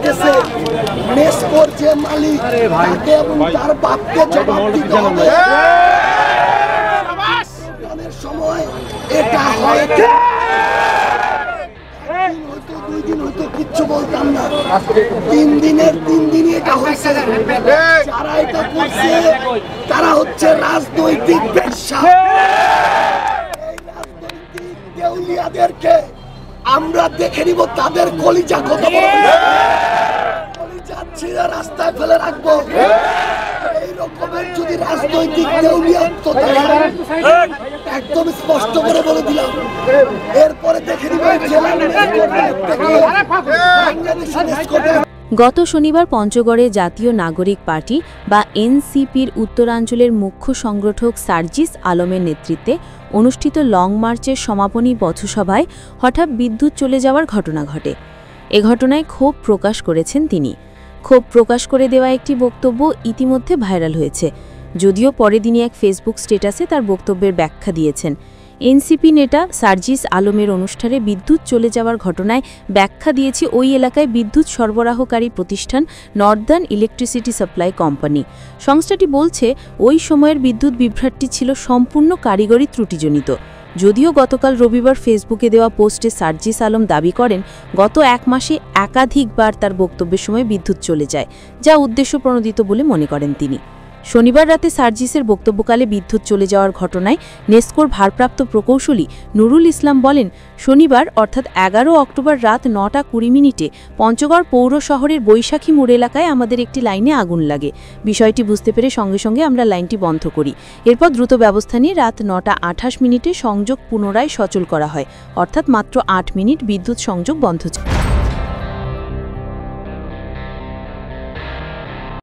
চলতেছে, নেসকোর যে মালিক তাকে এবং তার বাপকে জবাব দিতে হবে। সময় এটা হয়তো 2 দিন হয়তো কিচ্ছু বলতাম না, 3 দিনই এটা হয়েছে। যারা এটা করছে তারা হচ্ছে রাজনৈতিক বেশ্যা। এই রাজনৈতিক দেউলিয়াদেরকে আমরা দেখে নিব তাদের কলিজা কত বড়, কলিজা ছিঁড়ে রাস্তায় ফেলে রাখবো। এই রকমের যদি রাজনৈতিক দেউলিয়াত্ব একদম স্পষ্ট করে বলে দিলাম, এরপরে দেখে নিব গত শনিবার পঞ্চগড়ে জাতীয় নাগরিক পার্টি বা এনসিপির উত্তরাঞ্চলের মুখ্য সংগঠক সার্জিস আলমের নেতৃত্বে অনুষ্ঠিত লং মার্চের সমাপনী পথসভায় হঠাৎ বিদ্যুৎ চলে যাওয়ার ঘটনা ঘটে। এ ঘটনায় ক্ষোভ প্রকাশ করেছেন তিনি। ক্ষোভ প্রকাশ করে দেওয়া একটি বক্তব্য ইতিমধ্যে ভাইরাল হয়েছে, যদিও পরে তিনি এক ফেসবুক স্ট্যাটাসে তার বক্তব্যের ব্যাখ্যা দিয়েছেন। এনসিপি নেতা সার্জিস আলমের অনুষ্ঠানে বিদ্যুৎ চলে যাওয়ার ঘটনায় ব্যাখ্যা দিয়েছে ওই এলাকায় বিদ্যুৎ সরবরাহকারী প্রতিষ্ঠান নর্দার্ন ইলেকট্রিসিটি সাপ্লাই কোম্পানি। সংস্থাটি বলছে ওই সময়ের বিদ্যুৎ বিভ্রাটটি ছিল সম্পূর্ণ কারিগরি ত্রুটিজনিত। যদিও গতকাল রবিবার ফেসবুকে দেওয়া পোস্টে সার্জিস আলম দাবি করেন গত 1 মাসে একাধিকবার তার বক্তব্যের সময় বিদ্যুৎ চলে যায়, যা উদ্দেশ্যপ্রণোদিত বলে মনে করেন তিনি। শনিবার রাতে সার্জিসের বক্তব্যকালে বিদ্যুৎ চলে যাওয়ার ঘটনায় নেসকোর ভারপ্রাপ্ত প্রকৌশলী নুরুল ইসলাম বলেন, শনিবার অর্থাৎ 11 অক্টোবর রাত 9:20 পঞ্চগড় পৌর শহরের বৈশাখী মোড় এলাকায় আমাদের একটি লাইনে আগুন লাগে। বিষয়টি বুঝতে পেরে সঙ্গে সঙ্গে আমরা লাইনটি বন্ধ করি। এরপর দ্রুত ব্যবস্থা নিয়ে রাত 9:28 সংযোগ পুনরায় সচল করা হয়, অর্থাৎ মাত্র 8 মিনিট বিদ্যুৎ সংযোগ বন্ধ ছিল।